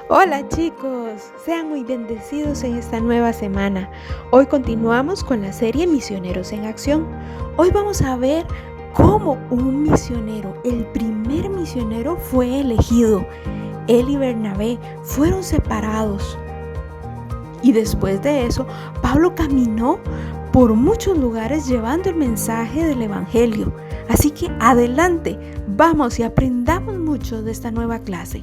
Hola chicos, sean muy bendecidos en esta nueva semana. Hoy continuamos con la serie Misioneros en Acción. Hoy vamos a ver cómo un misionero, el primer misionero fue elegido. Él y Bernabé fueron separados. Y después de eso, Pablo caminó por muchos lugares llevando el mensaje del Evangelio. Así que adelante, vamos y aprendamos mucho de esta nueva clase.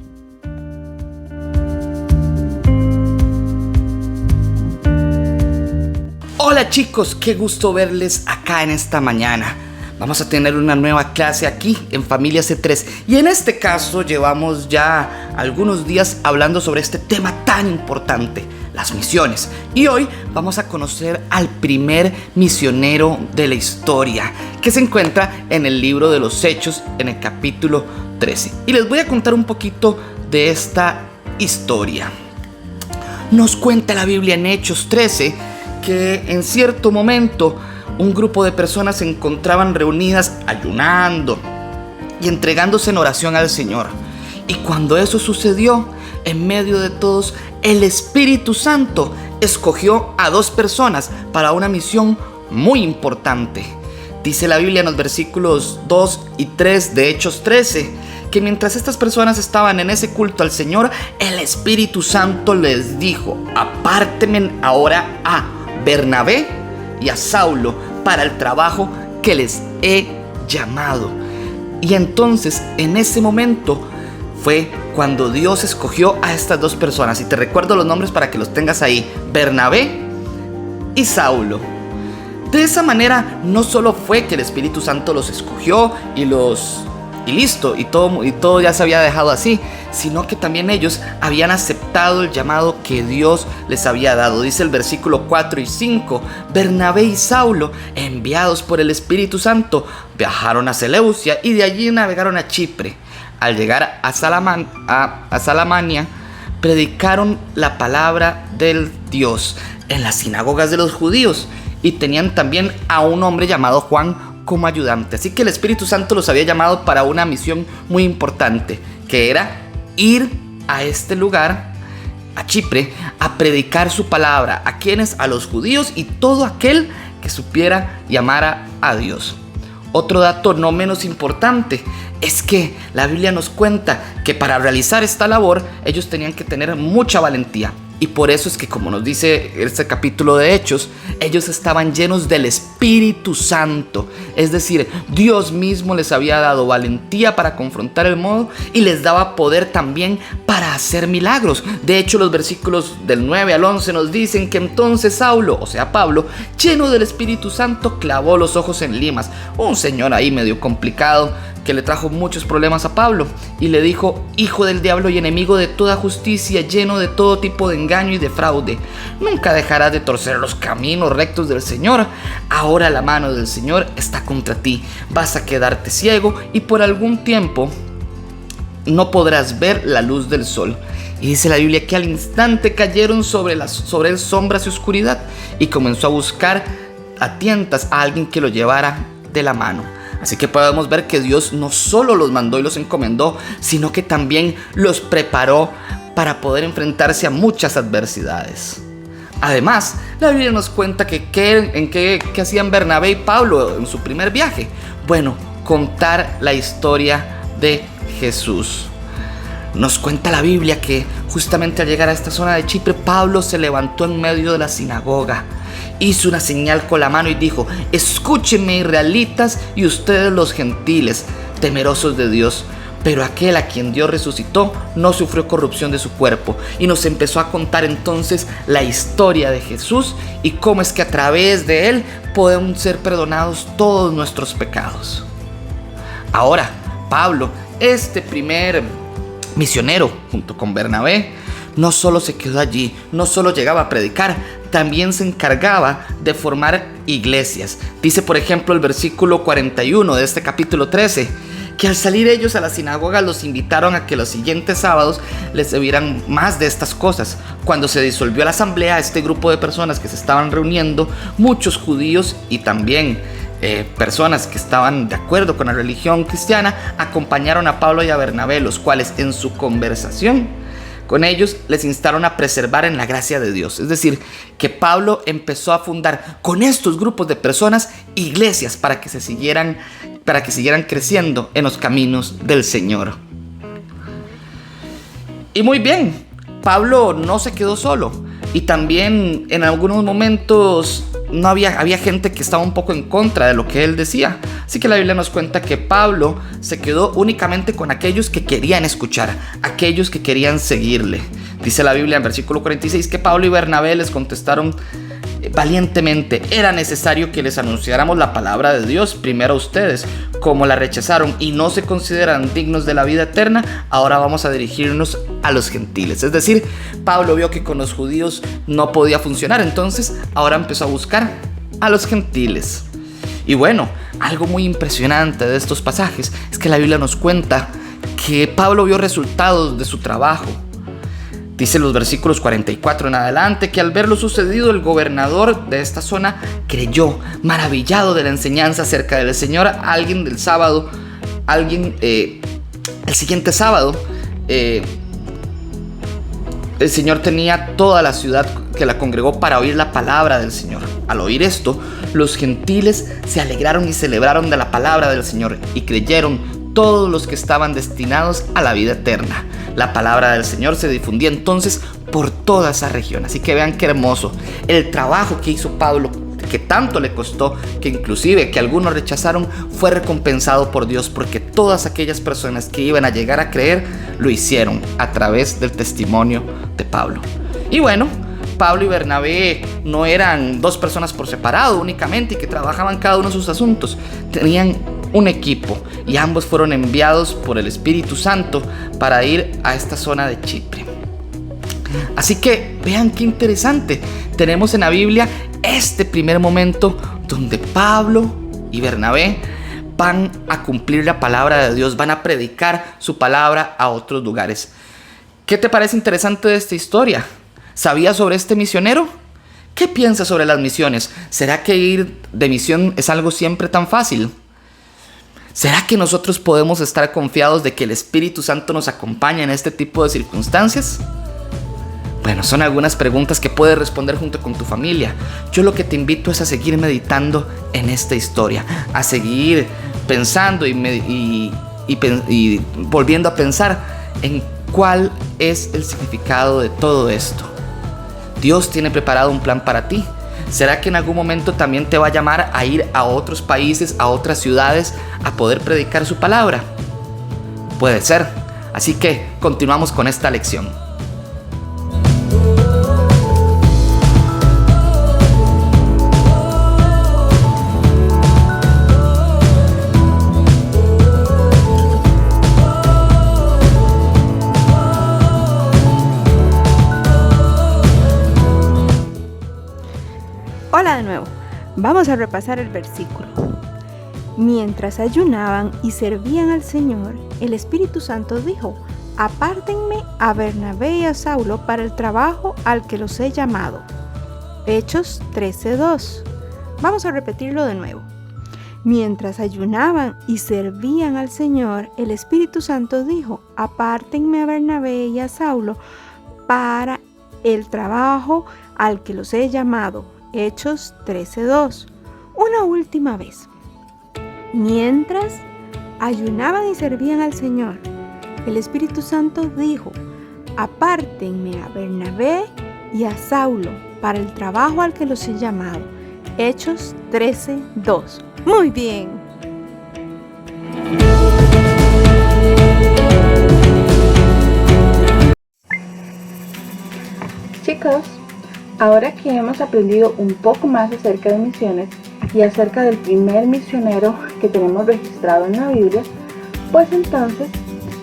Hola chicos, qué gusto verles acá en esta mañana. Vamos a tener una nueva clase aquí en Familia C3 y en este caso llevamos ya algunos días hablando sobre este tema tan importante, las misiones. Y hoy vamos a conocer al primer misionero de la historia, que se encuentra en el libro de los Hechos en el capítulo 13. Y les voy a contar un poquito de esta historia. Nos cuenta la Biblia en Hechos 13 que en cierto momento un grupo de personas se encontraban reunidas ayunando y entregándose en oración al Señor. Y cuando eso sucedió, en medio de todos, el Espíritu Santo escogió a 2 personas para una misión muy importante. Dice la Biblia en los versículos 2 y 3 de Hechos 13, que mientras estas personas estaban en ese culto al Señor, el Espíritu Santo les dijo: apártenme ahora a Bernabé y a Saulo para el trabajo que les he llamado. Y entonces en ese momento fue cuando Dios escogió a estas 2 personas. Y te recuerdo los nombres para que los tengas ahí: Bernabé y Saulo. De esa manera no solo fue que el Espíritu Santo los escogió y listo, y todo ya se había dejado así, sino que también ellos habían aceptado el llamado que Dios les había dado. Dice el versículo 4 y 5: Bernabé y Saulo, enviados por el Espíritu Santo, viajaron a Seleucia y de allí navegaron a Chipre. Al llegar a Salamania, predicaron la palabra del Dios en las sinagogas de los judíos, y tenían también a un hombre llamado Juan como ayudante. Así que el Espíritu Santo los había llamado para una misión muy importante, que era ir a este lugar, a Chipre, a predicar su palabra. ¿A quiénes? A los judíos y todo aquel que supiera y amara a Dios. Otro dato no menos importante es que la Biblia nos cuenta que para realizar esta labor ellos tenían que tener mucha valentía. Y por eso es que, como nos dice este capítulo de Hechos, ellos estaban llenos del Espíritu Santo. Es decir, Dios mismo les había dado valentía para confrontar el mundo y les daba poder también para hacer milagros. De hecho, los versículos del 9 al 11 nos dicen que entonces Saulo, o sea Pablo, lleno del Espíritu Santo, clavó los ojos en Limas, un señor ahí medio complicado que le trajo muchos problemas a Pablo, y le dijo: hijo del diablo y enemigo de toda justicia, lleno de todo tipo de engaño y de fraude, nunca dejarás de torcer los caminos rectos del Señor. Ahora la mano del Señor está contra ti, vas a quedarte ciego y por algún tiempo no podrás ver la luz del sol. Y dice la Biblia que al instante cayeron sobre él sombras y oscuridad, y comenzó a buscar a tientas a alguien que lo llevara de la mano. Así que podemos ver que Dios no solo los mandó y los encomendó, sino que también los preparó para poder enfrentarse a muchas adversidades. Además, la Biblia nos cuenta ¿qué hacían Bernabé y Pablo en su primer viaje? Bueno, contar la historia de Jesús. Nos cuenta la Biblia que justamente al llegar a esta zona de Chipre, Pablo se levantó en medio de la sinagoga, hizo una señal con la mano y dijo: escúchenme, israelitas, y ustedes los gentiles, temerosos de Dios. Pero aquel a quien Dios resucitó no sufrió corrupción de su cuerpo. Y nos empezó a contar entonces la historia de Jesús y cómo es que a través de él podemos ser perdonados todos nuestros pecados. Ahora, Pablo, este primer misionero, junto con Bernabé, no solo se quedó allí, no solo llegaba a predicar, también se encargaba de formar iglesias. Dice, por ejemplo, el versículo 41 de este capítulo 13, que al salir ellos a la sinagoga los invitaron a que los siguientes sábados les dieran más de estas cosas. Cuando se disolvió la asamblea, este grupo de personas que se estaban reuniendo, muchos judíos y también personas que estaban de acuerdo con la religión cristiana acompañaron a Pablo y a Bernabé, los cuales en su conversación con ellos les instaron a preservar en la gracia de Dios. Es decir, que Pablo empezó a fundar con estos grupos de personas iglesias para que siguieran creciendo en los caminos del Señor. Y muy bien, Pablo no se quedó solo. Y también en algunos momentos había gente que estaba un poco en contra de lo que él decía. Así que la Biblia nos cuenta que Pablo se quedó únicamente con aquellos que querían escuchar, aquellos que querían seguirle. Dice la Biblia en versículo 46 que Pablo y Bernabé les contestaron valientemente: era necesario que les anunciáramos la palabra de Dios primero a ustedes. Como la rechazaron y no se consideran dignos de la vida eterna, ahora vamos a dirigirnos a los gentiles. Es decir, Pablo vio que con los judíos no podía funcionar, entonces ahora empezó a buscar a los gentiles. Y bueno, algo muy impresionante de estos pasajes es que la Biblia nos cuenta que Pablo vio resultados de su trabajo. Dice en los versículos 44 en adelante que al ver lo sucedido, el gobernador de esta zona creyó, maravillado de la enseñanza acerca del Señor. El siguiente sábado, el Señor tenía toda la ciudad que la congregó para oír la palabra del Señor. Al oír esto, los gentiles se alegraron y celebraron de la palabra del Señor y creyeron todos los que estaban destinados a la vida eterna. La palabra del Señor se difundía entonces por toda esa región. Así que vean qué hermoso el trabajo que hizo Pablo, que tanto le costó, que inclusive que algunos rechazaron, fue recompensado por Dios, porque todas aquellas personas que iban a llegar a creer lo hicieron a través del testimonio de Pablo. Y bueno, Pablo y Bernabé no eran dos personas por separado únicamente y que trabajaban cada uno en sus asuntos. Tenían un equipo y ambos fueron enviados por el Espíritu Santo para ir a esta zona de Chipre. Así que vean qué interesante. Tenemos en la Biblia este primer momento donde Pablo y Bernabé van a cumplir la palabra de Dios, van a predicar su palabra a otros lugares. ¿Qué te parece interesante de esta historia? ¿Sabías sobre este misionero? ¿Qué piensas sobre las misiones? ¿Será que ir de misión es algo siempre tan fácil? ¿Será que nosotros podemos estar confiados de que el Espíritu Santo nos acompaña en este tipo de circunstancias? Bueno, son algunas preguntas que puedes responder junto con tu familia. Yo lo que te invito es a seguir meditando en esta historia, a seguir pensando y volviendo a pensar en cuál es el significado de todo esto. Dios tiene preparado un plan para ti. ¿Será que en algún momento también te va a llamar a ir a otros países, a otras ciudades, a poder predicar su palabra? Puede ser. Así que continuamos con esta lección. Hola de nuevo, vamos a repasar el versículo. Mientras ayunaban y servían al Señor, el Espíritu Santo dijo: apártenme a Bernabé y a Saulo para el trabajo al que los he llamado. Hechos 13:2. Vamos a repetirlo de nuevo. Mientras ayunaban y servían al Señor, el Espíritu Santo dijo: apártenme a Bernabé y a Saulo para el trabajo al que los he llamado. Hechos 13:2. Una última vez. Mientras ayunaban y servían al Señor, el Espíritu Santo dijo: apártenme a Bernabé y a Saulo para el trabajo al que los he llamado. Hechos 13:2. Muy bien. Chicos, ahora que hemos aprendido un poco más acerca de misiones y acerca del primer misionero que tenemos registrado en la Biblia, pues entonces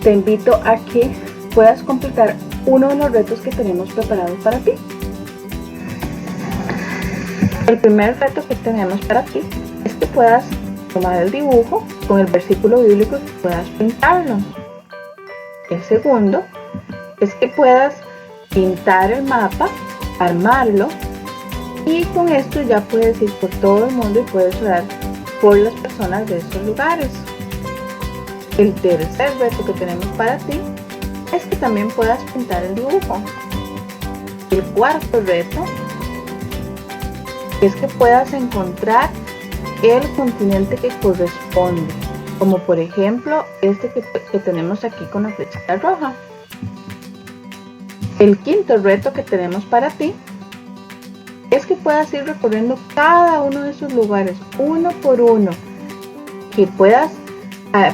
te invito a que puedas completar uno de los retos que tenemos preparados para ti. El primer reto que tenemos para ti es que puedas tomar el dibujo con el versículo bíblico y puedas pintarlo. El segundo es que puedas pintar el mapa, armarlo, y con esto ya puedes ir por todo el mundo y puedes orar por las personas de estos lugares. El tercer reto que tenemos para ti es que también puedas pintar el dibujo. El cuarto reto es que puedas encontrar el continente que corresponde, como por ejemplo este que tenemos aquí con la flechita roja. El quinto reto que tenemos para ti es que puedas ir recorriendo cada uno de esos lugares uno por uno, que puedas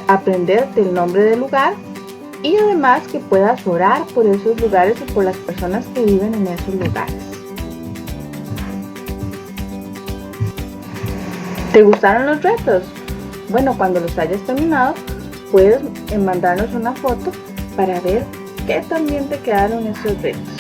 aprenderte el nombre del lugar y además que puedas orar por esos lugares y por las personas que viven en esos lugares. ¿Te gustaron los retos? Bueno, cuando los hayas terminado, puedes mandarnos una foto para ver qué tan bien te quedaron esos retos.